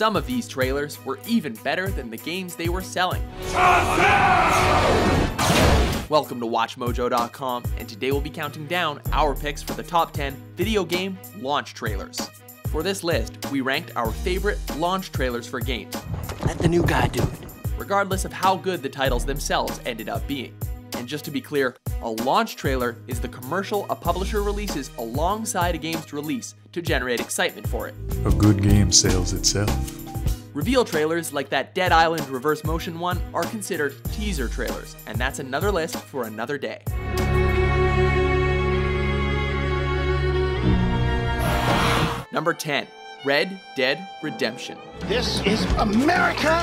Some of these trailers were even better than the games they were selling. Welcome to WatchMojo.com, and today we'll be counting down our picks for the top 10 video game launch trailers. For this list, we ranked our favorite launch trailers for games. Let the new guy do it. Regardless of how good the titles themselves ended up being. And just to be clear, a launch trailer is the commercial a publisher releases alongside a game's release to generate excitement for it. A good game sells itself. Reveal trailers like that Dead Island reverse motion one are considered teaser trailers, and that's another list for another day. Number 10, Red Dead Redemption. This is America,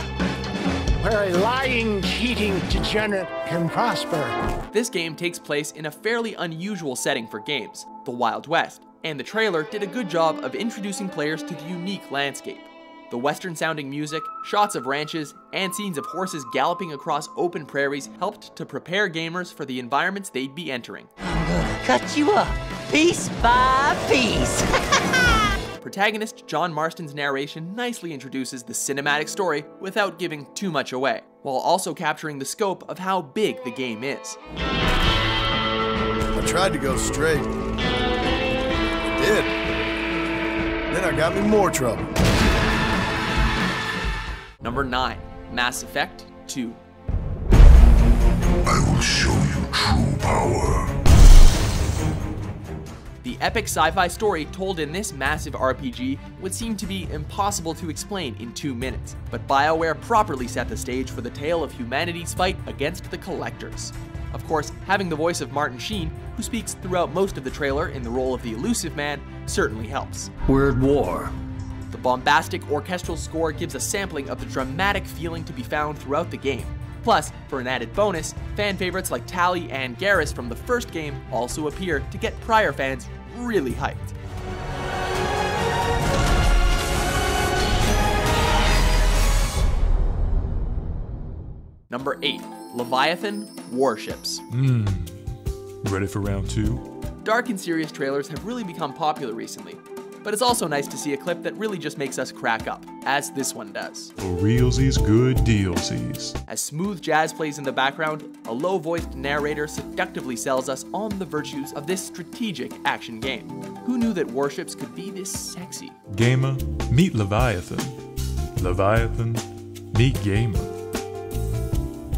where a lying, cheating degenerate can prosper. This game takes place in a fairly unusual setting for games, the Wild West, and the trailer did a good job of introducing players to the unique landscape. The western-sounding music, shots of ranches, and scenes of horses galloping across open prairies helped to prepare gamers for the environments they'd be entering. I'm gonna cut you up, piece by piece. Protagonist John Marston's narration nicely introduces the cinematic story without giving too much away, while also capturing the scope of how big the game is. I tried to go straight. I did. Then I got me more trouble. Number 9, Mass Effect 2. I will show you true power. The epic sci-fi story told in this massive RPG would seem to be impossible to explain in 2 minutes, but BioWare properly set the stage for the tale of humanity's fight against the Collectors. Of course, having the voice of Martin Sheen, who speaks throughout most of the trailer in the role of the Elusive Man, certainly helps. We're at war. The bombastic orchestral score gives a sampling of the dramatic feeling to be found throughout the game. Plus, for an added bonus, fan favorites like Tali and Garrus from the first game also appear to get prior fans really hyped. Number 8, Leviathan Warships. Ready for round 2? Dark and serious trailers have really become popular recently, but it's also nice to see a clip that really just makes us crack up, as this one does. For realsies, good dealsies. As smooth jazz plays in the background, a low-voiced narrator seductively sells us on the virtues of this strategic action game. Who knew that warships could be this sexy? Gamer, meet Leviathan. Leviathan, meet Gamer.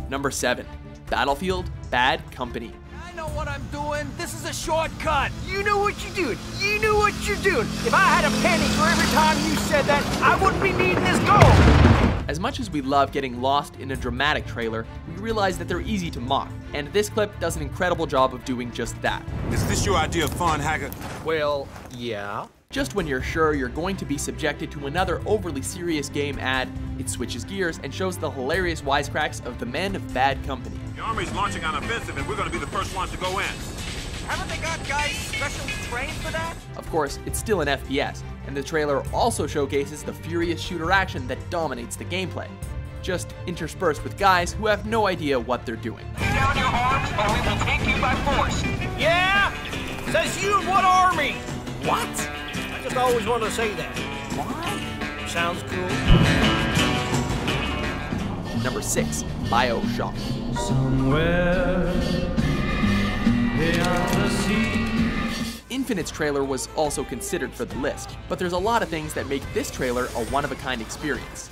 Number 7, Battlefield Bad Company. I know what I'm doing. This is a shortcut. You know what you're doing. You know what you're doing. If I had a penny for every time you said that, I wouldn't be needing this gold. As much as we love getting lost in a dramatic trailer, we realize that they're easy to mock, and this clip does an incredible job of doing just that. Is this your idea of fun, Haggard? Well, yeah. Just when you're sure you're going to be subjected to another overly serious game ad, it switches gears and shows the hilarious wisecracks of the men of Bad Company. The Army's launching an offensive and we're going to be the first ones to go in. Haven't they got guys specially trained for that? Of course, it's still an FPS, and the trailer also showcases the furious shooter action that dominates the gameplay, just interspersed with guys who have no idea what they're doing. Lay down your arms or we will take you by force. Yeah? Says you and what army? What? I just always wanted to say that. Why? Sounds cool. Number 6, BioShock. Somewhere beyond the sea. Infinite's trailer was also considered for the list, but there's a lot of things that make this trailer a one-of-a-kind experience.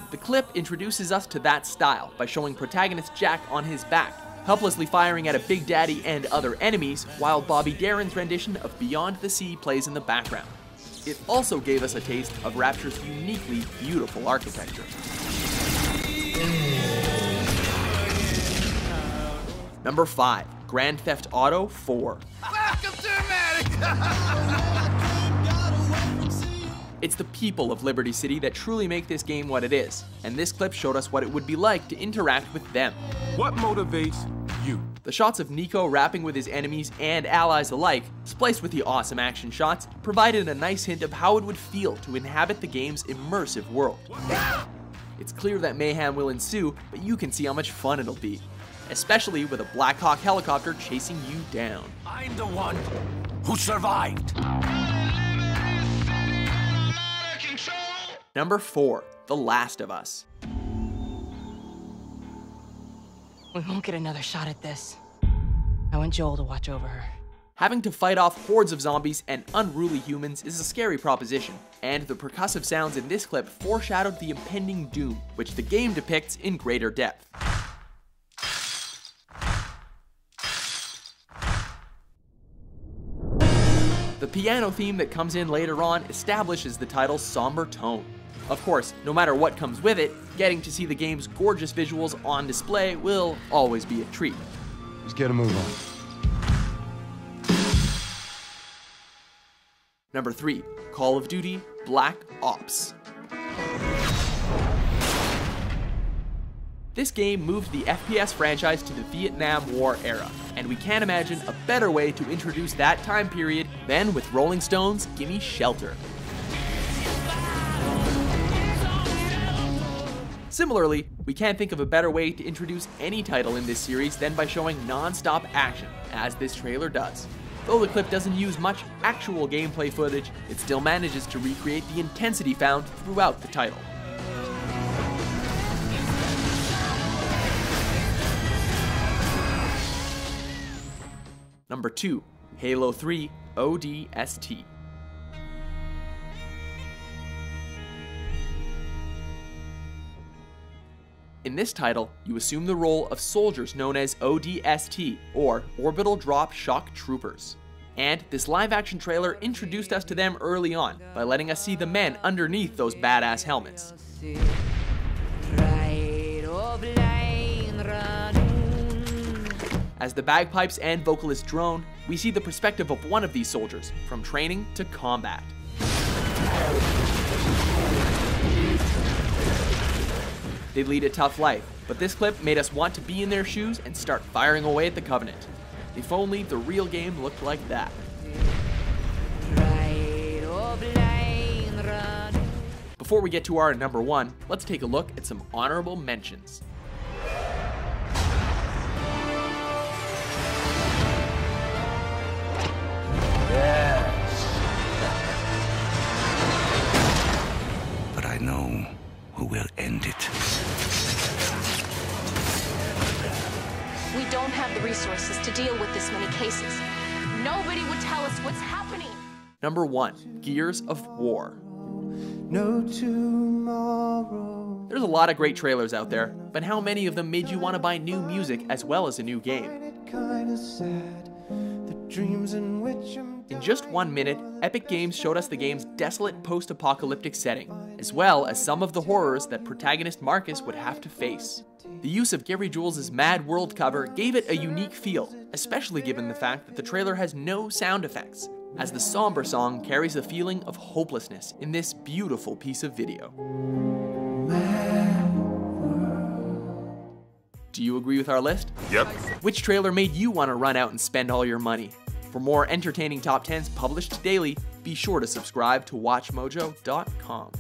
The clip introduces us to that style by showing protagonist Jack on his back, helplessly firing at a Big Daddy and other enemies, while Bobby Darin's rendition of Beyond the Sea plays in the background. It also gave us a taste of Rapture's uniquely beautiful architecture. Number 5, Grand Theft Auto 4. Welcome to America! It's the people of Liberty City that truly make this game what it is, and this clip showed us what it would be like to interact with them. What motivates you? The shots of Nico rapping with his enemies and allies alike, spliced with the awesome action shots, provided a nice hint of how it would feel to inhabit the game's immersive world. It's clear that mayhem will ensue, but you can see how much fun it'll be, especially with a Black Hawk helicopter chasing you down. I'm the one who survived. Number 4, The Last of Us. We won't get another shot at this. I want Joel to watch over her. Having to fight off hordes of zombies and unruly humans is a scary proposition, and the percussive sounds in this clip foreshadowed the impending doom, which the game depicts in greater depth. The piano theme that comes in later on establishes the title's somber tone. Of course, no matter what comes with it, getting to see the game's gorgeous visuals on display will always be a treat. Let's get a move on. Number 3, Call of Duty Black Ops. This game moved the FPS franchise to the Vietnam War era, and we can't imagine a better way to introduce that time period than with Rolling Stone's Gimme Shelter. Similarly, we can't think of a better way to introduce any title in this series than by showing non-stop action, as this trailer does. Though the clip doesn't use much actual gameplay footage, it still manages to recreate the intensity found throughout the title. Number 2, Halo 3 ODST. In this title, you assume the role of soldiers known as ODST, or Orbital Drop Shock Troopers. And this live-action trailer introduced us to them early on, by letting us see the men underneath those badass helmets. As the bagpipes and vocalist drone, we see the perspective of one of these soldiers, from training to combat. They lead a tough life, but this clip made us want to be in their shoes and start firing away at the Covenant. If only the real game looked like that. Before we get to our number 1, let's take a look at some honorable mentions. But I know who will end it. We don't have the resources to deal with this many cases. Nobody would tell us what's happening. Number 1, Gears of War. No tomorrow. There's a lot of great trailers out there, but how many of them made you want to buy new music as well as a new game? In just 1 minute, Epic Games showed us the game's desolate post-apocalyptic setting, as well as some of the horrors that protagonist Marcus would have to face. The use of Gary Jules' Mad World cover gave it a unique feel, especially given the fact that the trailer has no sound effects, as the somber song carries a feeling of hopelessness in this beautiful piece of video. Do you agree with our list? Yep. Which trailer made you want to run out and spend all your money? For more entertaining top 10s published daily, be sure to subscribe to WatchMojo.com.